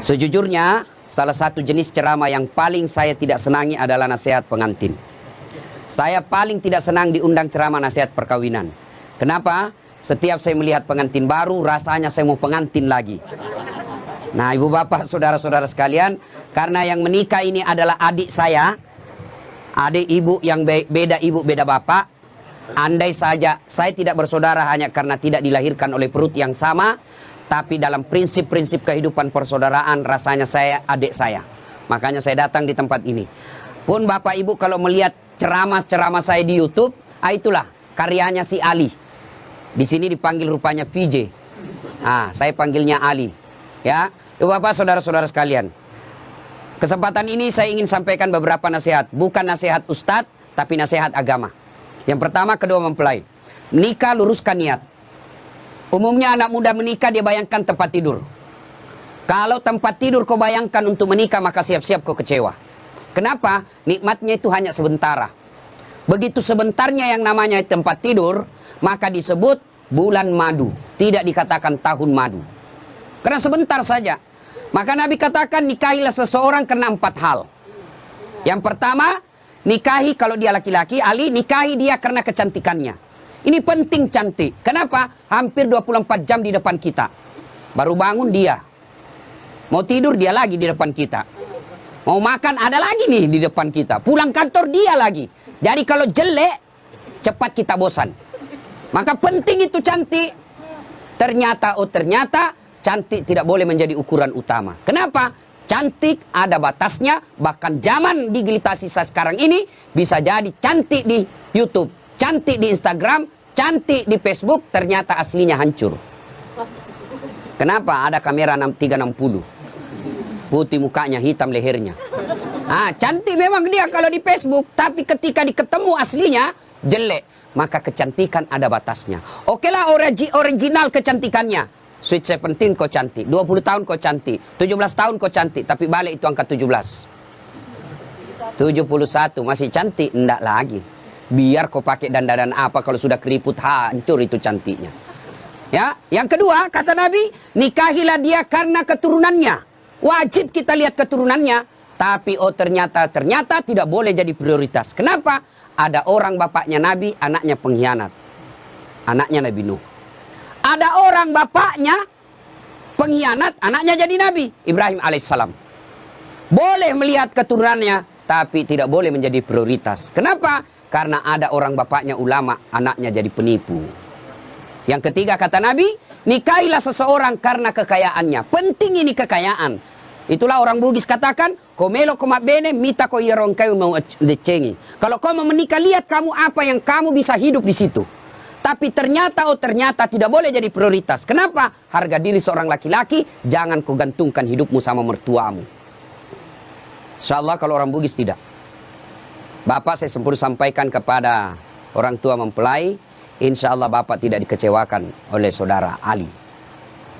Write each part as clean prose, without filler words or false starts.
Sejujurnya, salah satu jenis ceramah yang paling saya tidak senangi adalah nasihat pengantin. Saya paling tidak senang diundang ceramah nasihat perkawinan. Kenapa? Setiap saya melihat pengantin baru, rasanya saya mau pengantin lagi. Nah, ibu bapak, saudara-saudara sekalian, karena yang menikah ini adalah adik saya, adik ibu yang beda ibu, beda bapak. Andai saja saya tidak bersaudara hanya karena tidak dilahirkan oleh perut yang sama, tapi dalam prinsip-prinsip kehidupan persaudaraan, rasanya saya adik saya. Makanya saya datang di tempat ini. Pun bapak ibu kalau melihat ceramah-ceramah saya di YouTube, itulah karyanya si Ali. Di sini dipanggil rupanya VJ. Saya panggilnya Ali. Ya, ibu bapak, saudara-saudara sekalian. Kesempatan ini saya ingin sampaikan beberapa nasihat. Bukan nasihat ustadz, tapi nasihat agama. Yang pertama, kedua mempelai. Menikah, luruskan niat. Umumnya anak muda menikah dia bayangkan tempat tidur. Kalau tempat tidur kau bayangkan untuk menikah, maka siap-siap kau kecewa. Kenapa? Nikmatnya itu hanya sementara. Begitu sebentarnya yang namanya tempat tidur, maka disebut bulan madu. Tidak dikatakan tahun madu. Karena sebentar saja. Maka Nabi katakan nikahilah seseorang karena 4 hal. Yang pertama, nikahi kalau dia laki-laki, Ali, nikahi dia karena kecantikannya. Ini penting cantik. Kenapa? Hampir 24 jam di depan kita. Baru bangun dia. Mau tidur dia lagi di depan kita. Mau makan ada lagi nih di depan kita. Pulang kantor dia lagi. Jadi kalau jelek, cepat kita bosan. Maka penting itu cantik. Ternyata cantik tidak boleh menjadi ukuran utama. Kenapa? Cantik ada batasnya. Bahkan zaman digitalisasi sekarang ini bisa jadi cantik di YouTube, cantik di Instagram, cantik di Facebook, ternyata aslinya hancur. Kenapa? Ada kamera 360. Putih mukanya, hitam lehernya. Cantik memang dia kalau di Facebook, tapi ketika diketemu aslinya jelek. Maka kecantikan ada batasnya. Oke lah, original kecantikannya. Sweet 17 kau cantik, 20 tahun kau cantik, 17 tahun kau cantik, tapi balik itu angka 17. 71 masih cantik, enggak lagi. Biar kau pakai dandanan apa, kalau sudah keriput hancur itu cantiknya. Ya, yang kedua kata Nabi, nikahilah dia karena keturunannya. Wajib kita lihat keturunannya, tapi ternyata tidak boleh jadi prioritas. Kenapa? Ada orang bapaknya Nabi, anaknya pengkhianat. Anaknya Nabi Nuh. Ada orang bapaknya pengkhianat, anaknya jadi Nabi, Ibrahim alaihissalam. Boleh melihat keturunannya, tapi tidak boleh menjadi prioritas. Kenapa? Karena ada orang bapaknya ulama, anaknya jadi penipu. Yang ketiga kata Nabi, nikahilah seseorang karena kekayaannya. Penting ini kekayaan. Itulah orang Bugis katakan, komelo koma bene mita ko yerong kayu mau decengi. Kalau kau mau menikah, lihat kamu apa yang kamu bisa hidup di situ. Tapi ternyata tidak boleh jadi prioritas. Kenapa? Harga diri seorang laki-laki, jangan kau gantungkan hidupmu sama mertuamu. InsyaAllah kalau orang Bugis tidak. Bapak saya sempurna sampaikan kepada orang tua mempelai, insya Allah bapak tidak dikecewakan oleh saudara Ali.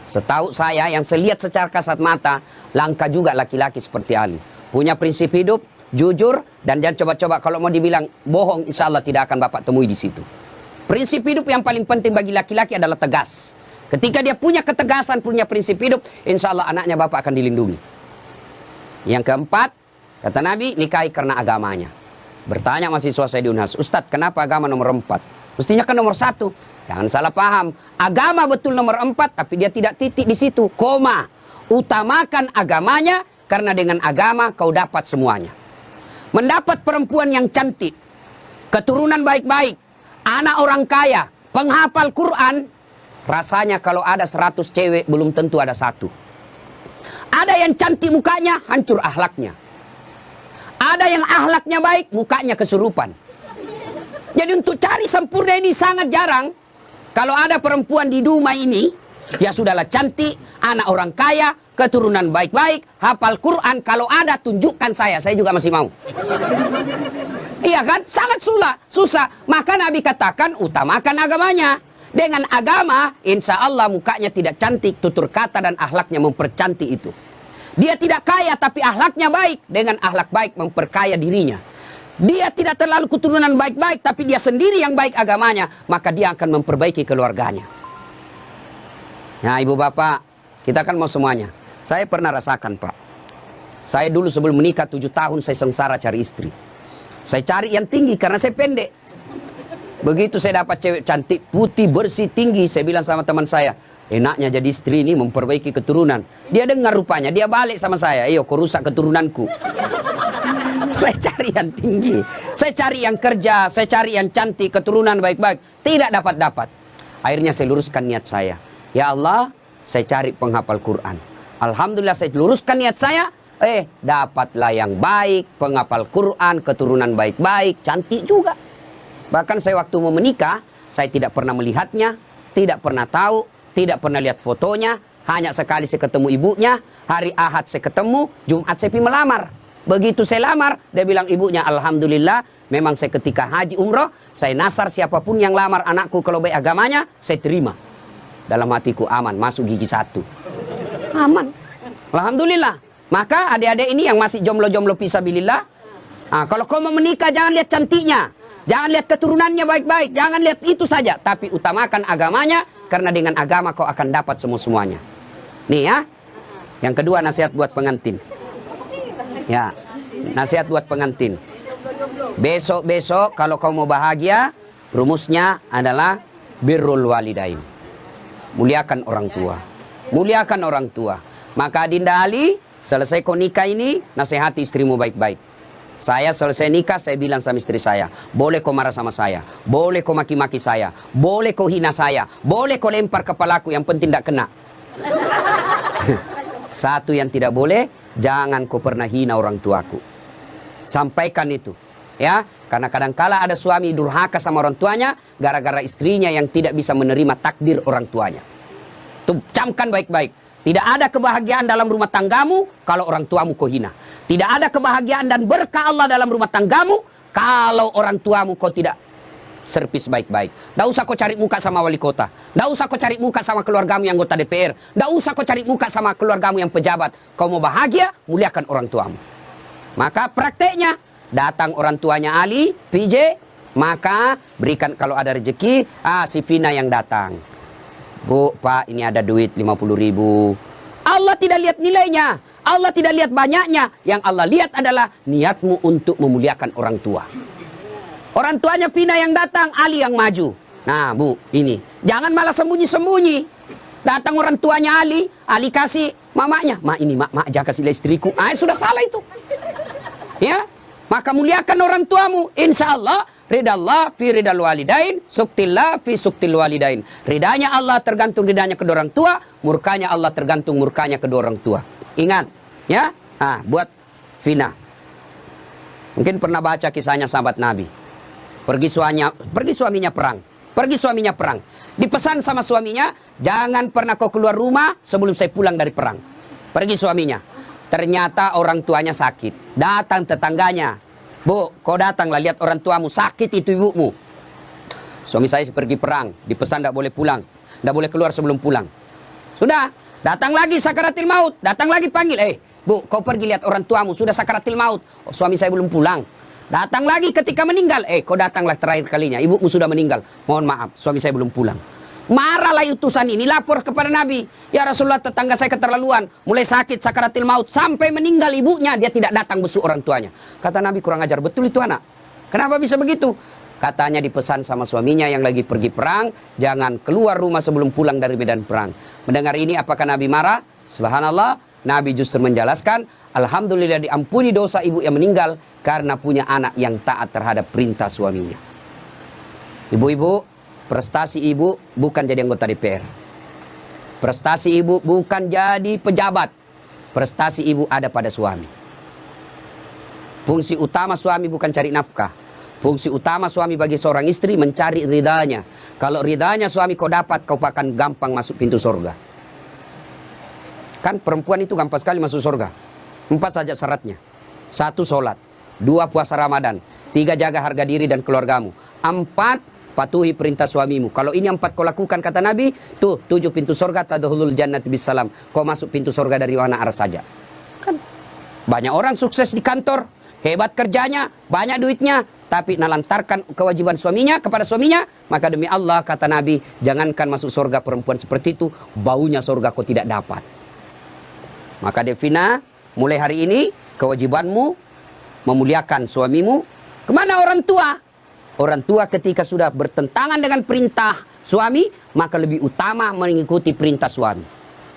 Setahu saya yang saya lihat secara kasat mata, langka juga laki-laki seperti Ali. Punya prinsip hidup, jujur, dan jangan coba-coba kalau mau dibilang bohong, insya Allah tidak akan bapak temui di situ. Prinsip hidup yang paling penting bagi laki-laki adalah tegas. Ketika dia punya ketegasan, punya prinsip hidup, insya Allah anaknya bapak akan dilindungi. Yang keempat, kata Nabi, nikahi karena agamanya. Bertanya mahasiswa saya di Unhas, Ustadz kenapa agama nomor 4? Mestinya kan nomor 1. Jangan salah paham. Agama betul nomor 4, tapi dia tidak titik di situ. Koma. Utamakan agamanya, karena dengan agama kau dapat semuanya. Mendapat perempuan yang cantik, keturunan baik-baik, anak orang kaya, penghafal Quran, rasanya kalau ada 100 cewek, belum tentu ada 1. Ada yang cantik mukanya, hancur akhlaknya. Ada yang akhlaknya baik, mukanya kesurupan. Jadi untuk cari sempurna ini sangat jarang. Kalau ada perempuan di rumah ini, ya sudahlah cantik, anak orang kaya, keturunan baik-baik, hafal Quran. Kalau ada tunjukkan saya juga masih mau. Iya kan? Sangat susah. Maka Nabi katakan utamakan agamanya. Dengan agama, insya Allah mukanya tidak cantik, tutur kata dan akhlaknya mempercantik itu. Dia tidak kaya tapi akhlaknya baik. Dengan akhlak baik memperkaya dirinya. Dia tidak terlalu keturunan baik-baik, tapi dia sendiri yang baik agamanya, maka dia akan memperbaiki keluarganya. Nah ibu bapak, kita kan mau semuanya. Saya pernah rasakan, Pak. Saya dulu sebelum menikah 7 tahun saya sengsara cari istri. Saya cari yang tinggi karena saya pendek. Begitu saya dapat cewek cantik, putih, bersih, tinggi, saya bilang sama teman saya, enaknya jadi istri ini memperbaiki keturunan. Dia dengar rupanya, dia balik sama saya, ayo kau rusak keturunanku. Saya cari yang tinggi, saya cari yang kerja, saya cari yang cantik, keturunan baik-baik. Tidak dapat-dapat. Akhirnya saya luruskan niat saya. Ya Allah, saya cari penghafal Quran. Alhamdulillah saya luruskan niat saya. Dapatlah yang baik, penghafal Quran, keturunan baik-baik, cantik juga. Bahkan saya waktu mau menikah, saya tidak pernah melihatnya, tidak pernah tahu, tidak pernah lihat fotonya. Hanya sekali saya ketemu ibunya, hari Ahad saya ketemu, Jumat saya pergi melamar. Begitu saya lamar, dia bilang ibunya, Alhamdulillah, memang saya ketika haji umroh, saya nasar siapapun yang lamar anakku kalau baik agamanya, saya terima. Dalam hatiku aman, masuk gigi 1. Aman. Alhamdulillah. Maka adik-adik ini yang masih jomblo-jomblo fisabilillah, kalau kau mau menikah jangan lihat cantiknya, jangan lihat keturunannya baik-baik, jangan lihat itu saja, tapi utamakan agamanya, karena dengan agama kau akan dapat semua-semuanya. Nih ya. Yang kedua, nasihat buat pengantin. Ya, nasihat buat pengantin. Besok-besok kalau kau mau bahagia, rumusnya adalah birrul walidain. Muliakan orang tua. Muliakan orang tua. Maka Dinda Ali, selesai kau nikah ini, nasihati istrimu baik-baik. Saya selesai nikah, saya bilang sama istri saya, boleh kau marah sama saya, boleh kau maki-maki saya, boleh kau hina saya, boleh kau lempar kepalaku, yang penting tidak kena. Satu yang tidak boleh, jangan kau pernah hina orang tuaku. Sampaikan itu. Ya, karena kadangkala ada suami durhaka sama orang tuanya, gara-gara istrinya yang tidak bisa menerima takdir orang tuanya. Tuh, camkan baik-baik. Tidak ada kebahagiaan dalam rumah tanggamu kalau orang tuamu kau hina. Tidak ada kebahagiaan dan berkah Allah dalam rumah tanggamu kalau orang tuamu kau tidak servis baik-baik. Tidak usah kau cari muka sama wali kota. Tidak usah kau cari muka sama keluargamu yang anggota DPR. Tidak usah kau cari muka sama keluargamu yang pejabat. Kau mau bahagia, muliakan orang tuamu. Maka prakteknya, datang orang tuanya Ali, PJ, maka berikan kalau ada rezeki, si Vina yang datang. Bu, Pak, ini ada duit 50.000. Allah tidak lihat nilainya. Allah tidak lihat banyaknya. Yang Allah lihat adalah niatmu untuk memuliakan orang tua. Orang tuanya Vina yang datang, Ali yang maju. Nah, Bu, ini. Jangan malah sembunyi-sembunyi. Datang orang tuanya Ali kasih mamanya. Ma, ini, mak jaga sila istriku. Sudah salah itu. Ya, maka muliakan orang tuamu. Insya Allah, ridallah fi ridal walidain, suktillah fi suktil walidain. Ridanya Allah tergantung ridanya kedua orang tua, murkanya Allah tergantung murkanya kedua orang tua. Ingat, ya. Buat Vina. Mungkin pernah baca kisahnya sahabat Nabi. Pergi suaminya perang. Dipesan sama suaminya, jangan pernah kau keluar rumah sebelum saya pulang dari perang. Pergi suaminya. Ternyata orang tuanya sakit. Datang tetangganya. Bu, kau datanglah lihat orang tuamu sakit itu ibumu. Suami saya pergi perang, dipesan tidak boleh pulang, tidak boleh keluar sebelum pulang. Sudah, datang lagi sakaratil maut, datang lagi panggil, Bu, kau pergi lihat orang tuamu sudah sakaratil maut. Suami saya belum pulang. Datang lagi ketika meninggal, kau datanglah terakhir kalinya, ibumu sudah meninggal. Mohon maaf, suami saya belum pulang. Marahlah utusan ini, lapor kepada Nabi. Ya Rasulullah, tetangga saya keterlaluan. Mulai sakit, sakaratil maut, sampai meninggal ibunya, dia tidak datang besuk orang tuanya. Kata Nabi, kurang ajar betul itu anak. Kenapa bisa begitu? Katanya dipesan sama suaminya yang lagi pergi perang, jangan keluar rumah sebelum pulang dari medan perang. Mendengar ini, apakah Nabi marah? Subhanallah, Nabi justru menjelaskan, Alhamdulillah diampuni dosa ibu yang meninggal, karena punya anak yang taat terhadap perintah suaminya. Ibu-ibu, prestasi ibu bukan jadi anggota DPR. Prestasi ibu bukan jadi pejabat. Prestasi ibu ada pada suami. Fungsi utama suami bukan cari nafkah. Fungsi utama suami bagi seorang istri mencari ridhanya. Kalau ridhanya suami kau dapat, kau akan gampang masuk pintu surga. Kan perempuan itu gampang sekali masuk surga. 4 saja syaratnya. 1, sholat. 2, puasa Ramadan. 3, jaga harga diri dan keluargamu. 4, patuhi perintah suamimu. Kalau ini 4 kau lakukan, kata Nabi, 7 pintu surga, tadkhulul jannati bisalam. Kau masuk pintu surga dari mana arah saja. Kan banyak orang sukses di kantor, hebat kerjanya, banyak duitnya, tapi nalantarkan kewajiban suaminya kepada suaminya, maka demi Allah, kata Nabi, jangankan masuk surga perempuan seperti itu, baunya surga kau tidak dapat. Maka Devina, mulai hari ini kewajibanmu memuliakan suamimu. Kemana orang tua? Orang tua ketika sudah bertentangan dengan perintah suami, maka lebih utama mengikuti perintah suami.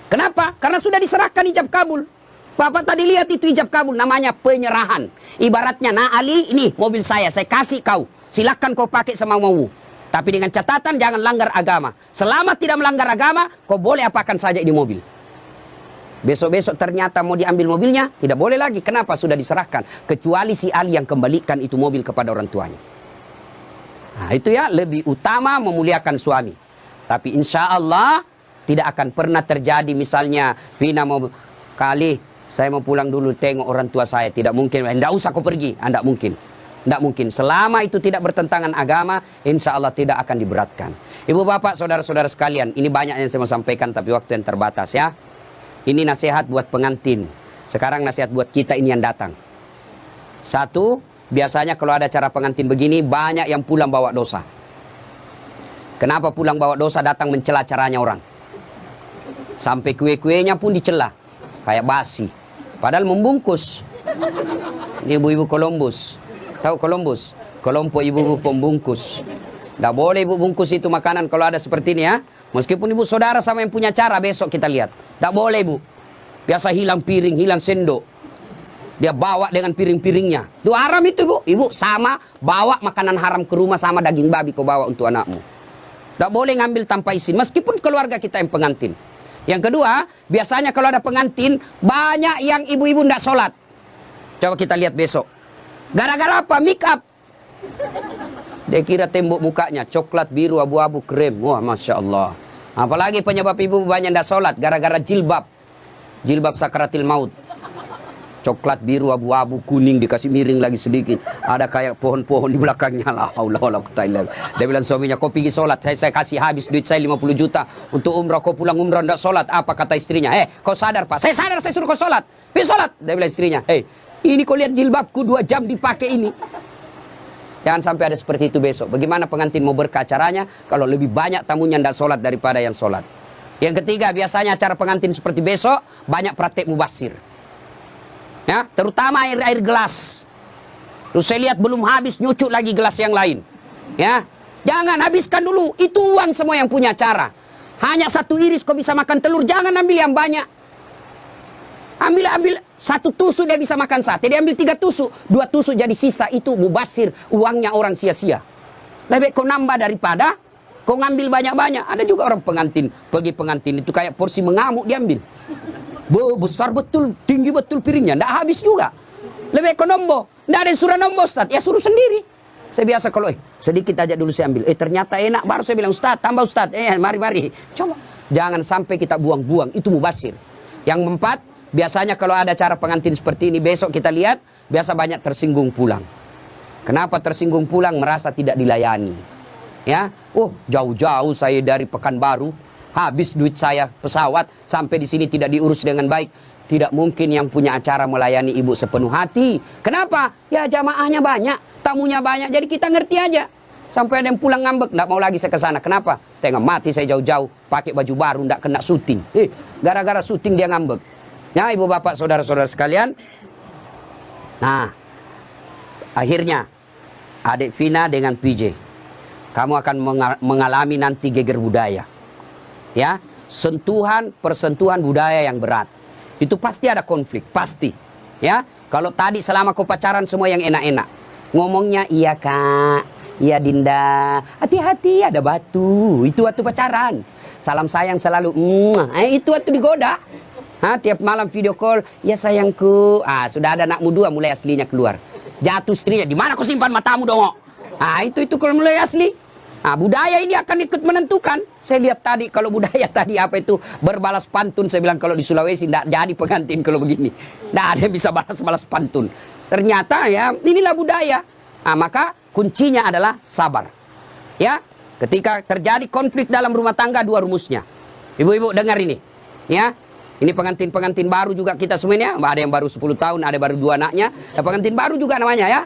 Kenapa? Karena sudah diserahkan ijab kabul. Bapak tadi lihat itu ijab kabul, namanya penyerahan. Ibaratnya, nah Ali, ini mobil saya kasih kau. Silakan kau pakai sama mau. Tapi dengan catatan jangan langgar agama. Selama tidak melanggar agama, kau boleh apakan saja di mobil. Besok-besok ternyata mau diambil mobilnya, tidak boleh lagi. Kenapa? Sudah diserahkan. Kecuali si Ali yang kembalikan itu mobil kepada orang tuanya. Nah itu ya, lebih utama memuliakan suami. Tapi insya Allah tidak akan pernah terjadi misalnya Vina mau kali, saya mau pulang dulu tengok orang tua saya. Tidak mungkin, tidak usah kau pergi. Tidak mungkin. Tidak mungkin. Selama itu tidak bertentangan agama, insya Allah tidak akan diberatkan. Ibu bapak, saudara-saudara sekalian, ini banyak yang saya mau sampaikan tapi waktu yang terbatas ya. Ini nasihat buat pengantin. Sekarang nasihat buat kita ini yang datang. Satu, biasanya kalau ada acara pengantin begini, banyak yang pulang bawa dosa. Kenapa pulang bawa dosa? Datang mencela caranya orang. Sampai kue-kuenya pun dicela. Kayak basi. Padahal membungkus. Ini ibu-ibu Columbus. Tahu Columbus? Kelompok ibu-ibu pembungkus. Tidak boleh ibu bungkus itu makanan kalau ada seperti ini ya. Meskipun ibu saudara sama yang punya cara, besok kita lihat. Tidak boleh ibu. Biasa hilang piring, hilang sendok. Dia bawa dengan piring-piringnya. Itu haram itu ibu. Ibu sama bawa makanan haram ke rumah sama daging babi kau bawa untuk anakmu. Tidak boleh ngambil tanpa izin. Meskipun keluarga kita yang pengantin. Yang kedua, biasanya kalau ada pengantin, banyak yang ibu-ibu tidak sholat. Coba kita lihat besok. Gara-gara apa? Make up. Dia kira tembok mukanya coklat, biru, abu-abu, krem. Wah, Masya Allah. Apalagi penyebab ibu banyak tidak sholat. Gara-gara jilbab. Jilbab sakaratil maut. Coklat, biru, abu-abu, kuning. Dikasih miring lagi sedikit. Ada kayak pohon-pohon di belakangnya. La haula wala quwwata illa billah. Dia bilang suaminya, kau pergi sholat. Saya kasih habis duit saya 50 juta. Untuk umrah, kau pulang umrah tidak sholat. Apa kata istrinya? Kau sadar pak? Saya sadar, saya suruh kau sholat. Pergi sholat. Dia bilang istrinya, ini kau lihat jilbabku 2 jam dipakai ini. Jangan sampai ada seperti itu besok. Bagaimana pengantin mau berkah acaranya kalau lebih banyak tamunya tidak sholat daripada yang sholat. Yang ketiga, biasanya acara pengantin seperti besok banyak praktek mubasir. Ya, terutama air gelas. Terus saya lihat belum habis nyucuk lagi gelas yang lain. Ya, jangan habiskan dulu. Itu uang semua yang punya acara. Hanya 1 iris kau bisa makan telur. Jangan ambil yang banyak. Ambil 1 tusuk dia bisa makan sate. Dia ambil 3 tusuk. 2 tusuk jadi sisa. Itu mubasir. Uangnya orang sia-sia. Lebih kau nambah daripada kau ngambil banyak-banyak. Ada juga orang pengantin. Pergi pengantin itu kayak porsi mengamuk diambil. Besar betul. Tinggi betul piringnya. Tidak habis juga. Lebih kau nombor. Tidak ada yang suruh nombor Ustaz. Ya suruh sendiri. Saya biasa kalau sedikit aja dulu saya ambil. Ternyata enak. Baru saya bilang Ustaz tambah Ustaz. Mari. Coba. Jangan sampai kita buang-buang. Itu mubasir. Yang keempat. Biasanya kalau ada acara pengantin seperti ini, besok kita lihat, biasa banyak tersinggung pulang. Kenapa tersinggung pulang? Merasa tidak dilayani. Ya, jauh-jauh saya dari Pekanbaru, habis duit saya pesawat, sampai di sini tidak diurus dengan baik. Tidak mungkin yang punya acara melayani ibu sepenuh hati. Kenapa? Ya jamaahnya banyak, tamunya banyak, jadi kita ngerti aja. Sampai ada yang pulang ngambek, tidak mau lagi saya ke sana. Kenapa? Setengah mati saya jauh-jauh, pakai baju baru, tidak kena syuting. Gara-gara syuting dia ngambek. Ya ibu bapak saudara-saudara sekalian. Nah, akhirnya adik Vina dengan PJ, kamu akan mengalami nanti geger budaya. Ya, persentuhan budaya yang berat. Itu pasti ada konflik, pasti. Ya, kalau tadi selama kau pacaran semua yang enak-enak. Ngomongnya iya kak, iya Dinda, hati-hati ada batu. Itu waktu pacaran. Salam sayang selalu. Itu waktu digoda. Tiap malam video call, ya sayangku. Sudah ada anakmu 2 mulai aslinya keluar. Jatuh istrinya, di mana kau simpan matamu dong? Itu kalau mulai asli. Budaya ini akan ikut menentukan. Saya lihat tadi kalau budaya tadi apa itu berbalas pantun. Saya bilang kalau di Sulawesi tidak jadi pengantin kalau begini. Tidak ada yang bisa balas pantun. Ternyata ya inilah budaya. Maka kuncinya adalah sabar. Ya, ketika terjadi konflik dalam rumah tangga 2 rumusnya. Ibu-ibu dengar ini. Ya. Ini pengantin-pengantin baru juga kita semuanya. Ada yang baru 10 tahun, ada baru 2 anaknya. Ada pengantin baru juga namanya ya.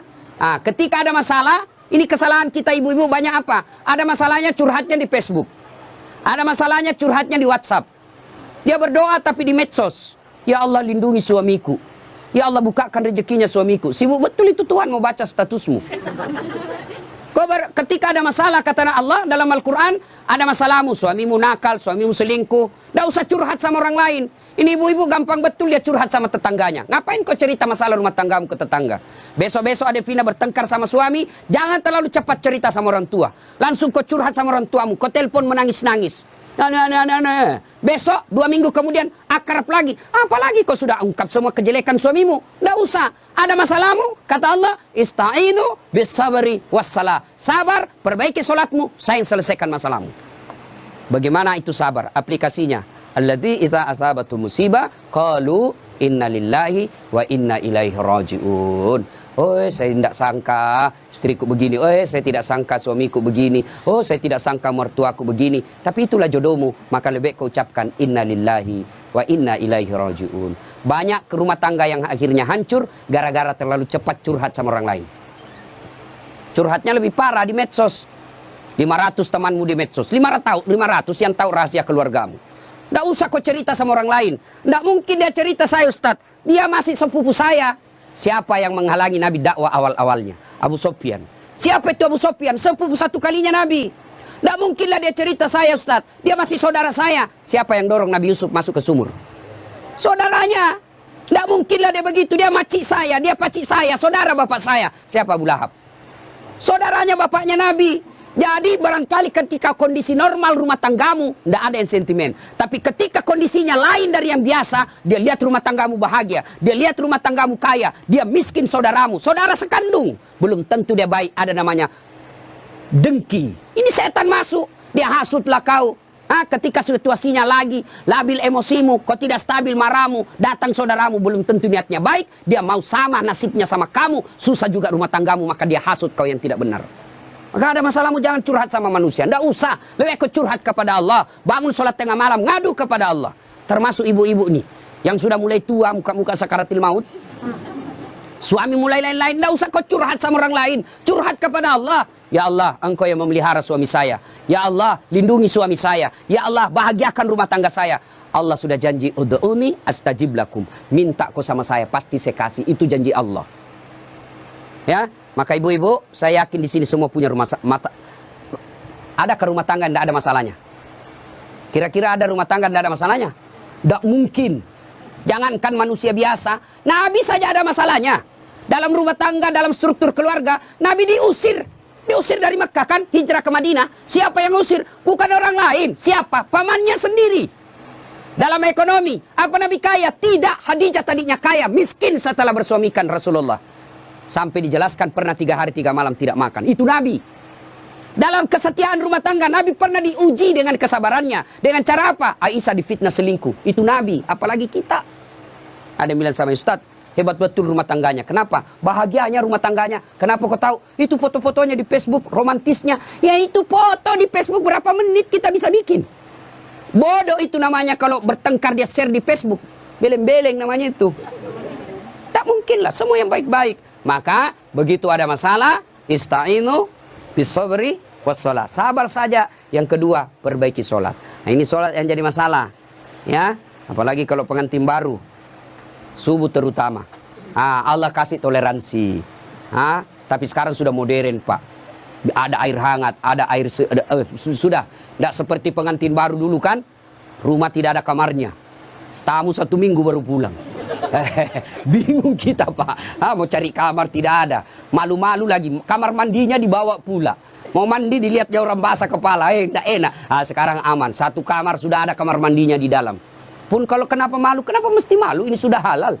Ketika ada masalah, ini kesalahan kita ibu-ibu banyak apa? Ada masalahnya curhatnya di Facebook. Ada masalahnya curhatnya di WhatsApp. Dia berdoa tapi di medsos. Ya Allah lindungi suamiku. Ya Allah bukakan rezekinya suamiku. Sibuk betul itu Tuhan mau baca statusmu. Ketika ada masalah kata Allah dalam Al-Quran, ada masalahmu, suamimu nakal, suamimu selingkuh, tidak usah curhat sama orang lain. Ini ibu-ibu gampang betul dia curhat sama tetangganya. Ngapain kau cerita masalah rumah tanggamu ke tetangga? Besok-besok ada Vina bertengkar sama suami, jangan terlalu cepat cerita sama orang tua. Langsung kau curhat sama orang tuamu, kau telepon menangis-nangis. Besok 2 minggu kemudian akrab lagi. Apalagi kau sudah ungkap semua kejelekan suamimu. Tidak usah. Ada masalahmu, kata Allah, ista'inu bisabri wassalah. Sabar, perbaiki solatmu, saya yang selesaikan masalahmu. Bagaimana itu sabar? Aplikasinya, alladzi idza asabatu musibah qalu inna lillahi wa inna ilaihi rajiun. Oh, saya tidak sangka istriku begini. Oh, saya tidak sangka suamiku begini. Oh, saya tidak sangka mertuaku begini. Tapi itulah jodohmu. Maka lebih kau ucapkan inna lillahi wa inna ilaihi rajiun. Banyak rumah tangga yang akhirnya hancur gara-gara terlalu cepat curhat sama orang lain. Curhatnya lebih parah di medsos. 500 temanmu di medsos. 500 yang tahu rahasia keluargamu. Tidak usah kau cerita sama orang lain. Tidak mungkin dia cerita saya Ustaz. Dia masih sepupu saya. Siapa yang menghalangi Nabi dakwah awal-awalnya? Abu Sufyan. Siapa itu Abu Sufyan? Sepupu satu kalinya Nabi. Tidak mungkinlah dia cerita saya Ustaz. Dia masih saudara saya. Siapa yang dorong Nabi Yusuf masuk ke sumur? Saudaranya. Tidak mungkinlah dia begitu. Dia makcik saya, dia pacik saya, saudara bapak saya. Siapa? Abu Lahab. Saudaranya bapaknya Nabi. Jadi barangkali ketika kondisi normal rumah tanggamu tidak ada yang sentimen. Tapi ketika kondisinya lain dari yang biasa, dia lihat rumah tanggamu bahagia, dia lihat rumah tanggamu kaya, dia miskin saudaramu, saudara sekandung, belum tentu dia baik. Ada namanya dengki. Ini setan masuk, dia hasutlah kau. Ketika situasinya lagi labil emosimu, kau tidak stabil marahmu, datang saudaramu belum tentu niatnya baik, dia mau sama nasibnya sama kamu, susah juga rumah tanggamu, maka dia hasut kau yang tidak benar. Maka ada masalahmu jangan curhat sama manusia. Tidak usah. Lebih kau curhat kepada Allah. Bangun sholat tengah malam. Ngadu kepada Allah. Termasuk ibu-ibu nih. Yang sudah mulai tua. Muka-muka sakaratil maut. Suami mulai lain-lain. Tidak usah kau curhat sama orang lain. Curhat kepada Allah. Ya Allah, engkau yang memelihara suami saya. Ya Allah, lindungi suami saya. Ya Allah, bahagiakan rumah tangga saya. Allah sudah janji. Ud'uni astajib lakum. Minta kau sama saya. Pasti saya kasih. Itu janji Allah. Ya. Maka ibu-ibu, saya yakin di sini semua punya rumah ada ke rumah tangga tidak ada masalahnya? Kira-kira ada rumah tangga tidak ada masalahnya? Tidak mungkin. Jangankan manusia biasa, Nabi saja ada masalahnya. Dalam rumah tangga, dalam struktur keluarga, Nabi diusir. Diusir dari Mekah kan, hijrah ke Madinah. Siapa yang usir? Bukan orang lain. Siapa? Pamannya sendiri. Dalam ekonomi, apa Nabi kaya? Tidak, Khadijah tadinya kaya, miskin setelah bersuamikan Rasulullah. Sampai dijelaskan pernah 3 hari 3 malam tidak makan. Itu Nabi. Dalam kesetiaan rumah tangga, Nabi pernah diuji dengan kesabarannya. Dengan cara apa? Aisyah difitnah selingkuh. Itu Nabi. Apalagi kita. Ada yang bilang sama Ustaz, hebat betul rumah tangganya. Kenapa? Bahagianya rumah tangganya. Kenapa kau tahu? Itu foto-fotonya di Facebook, romantisnya. Ya itu foto di Facebook berapa menit kita bisa bikin. Bodoh itu namanya kalau bertengkar dia share di Facebook. Beleng-beleng namanya itu. Tak mungkin lah, semua yang baik-baik. Maka begitu ada masalah, ista'inu bisabri wassalah. Sabar saja. Yang kedua, perbaiki sholat. Nah ini sholat yang jadi masalah. Ya, apalagi kalau pengantin baru. Subuh terutama. Allah kasih toleransi. Tapi sekarang sudah modern Pak. Ada air hangat, ada air sudah. Tidak seperti pengantin baru dulu kan. Rumah tidak ada kamarnya. Tamu 1 minggu baru pulang. Bingung kita Pak. Mau cari kamar tidak ada. Malu-malu lagi. Kamar mandinya dibawa pula. Mau mandi dilihatnya orang basah kepala. Tidak enak. Sekarang aman. 1 kamar sudah ada kamar mandinya di dalam. Pun kalau kenapa malu? Kenapa mesti malu? Ini sudah halal.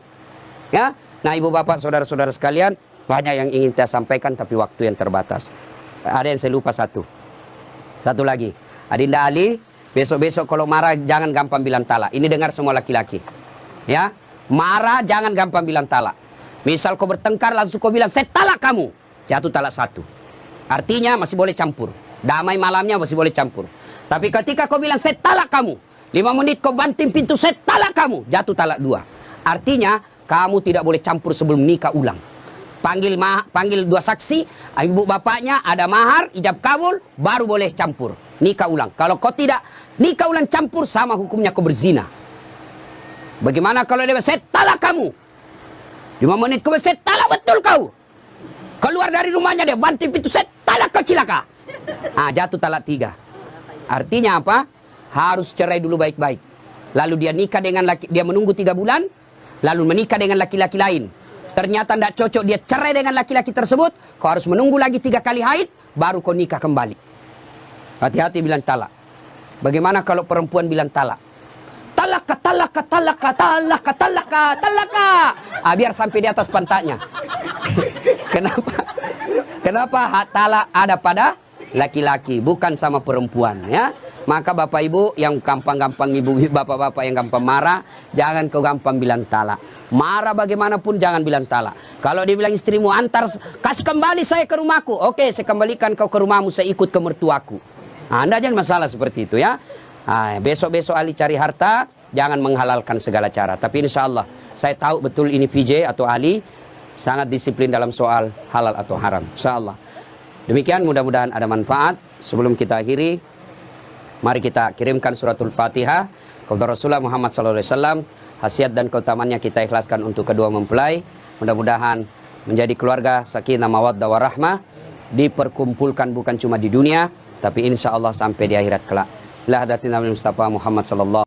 Ya. Nah ibu bapak saudara-saudara sekalian. Banyak yang ingin saya sampaikan tapi waktu yang terbatas. Ada yang saya lupa satu lagi. Adinda Ali. Besok-besok kalau marah jangan gampang bilang talak. Ini dengar semua laki-laki. Ya. Marah jangan gampang bilang talak. Misal kau bertengkar langsung kau bilang saya talak kamu. Jatuh talak 1. Artinya masih boleh campur. Damai malamnya masih boleh campur. Tapi ketika kau bilang saya talak kamu, 5 menit kau banting pintu saya talak kamu, jatuh talak 2. Artinya kamu tidak boleh campur sebelum nikah ulang. Panggil 2 saksi, ibu bapaknya, ada mahar, ijab kabul, baru boleh campur. Nikah ulang. Kalau kau tidak nikah ulang campur, sama hukumnya kau berzina. Bagaimana kalau dia, saya talak kamu. 5 menit kemudian, saya talak betul kau. Keluar dari rumahnya dia, banting pintu, saya talak kau cilaka. Jatuh talak 3. Artinya apa? Harus cerai dulu baik-baik. Lalu dia nikah dengan dia menunggu 3 bulan, lalu menikah dengan laki-laki lain. Ternyata tidak cocok, dia cerai dengan laki-laki tersebut, kau harus menunggu lagi 3 kali haid, baru kau nikah kembali. Hati-hati bilang talak. Bagaimana kalau perempuan bilang talak? Talaka, talaka, talaka, talaka, talaka, talaka. Biar sampai di atas pantatnya. Kenapa? Kenapa hak talak ada pada laki-laki, bukan sama perempuan, ya? Maka bapak ibu yang gampang-gampang, ibu bapak-bapak yang gampang marah, jangan kau gampang bilang talak. Marah bagaimanapun jangan bilang talak. Kalau dia bilang istrimu, antar, kasih kembali saya ke rumahku. Oke, saya kembalikan kau ke rumahmu, saya ikut ke mertuaku. Anda jangan masalah seperti itu, ya. Besok-besok Ali cari harta, jangan menghalalkan segala cara. Tapi insya Allah, saya tahu betul ini PJ atau Ali sangat disiplin dalam soal halal atau haram. Insya Allah. Demikian, mudah-mudahan ada manfaat. Sebelum kita akhiri, mari kita kirimkan suratul Fatihah kepada Rasulullah Muhammad SAW. Khasiat dan keutamannya kita ikhlaskan untuk kedua mempelai. Mudah-mudahan menjadi keluarga sakinah mawaddah warahmah, diperkumpulkan bukan cuma di dunia, tapi insya Allah sampai di akhirat kelak. La hadatina Mustafa Muhammad sallallahu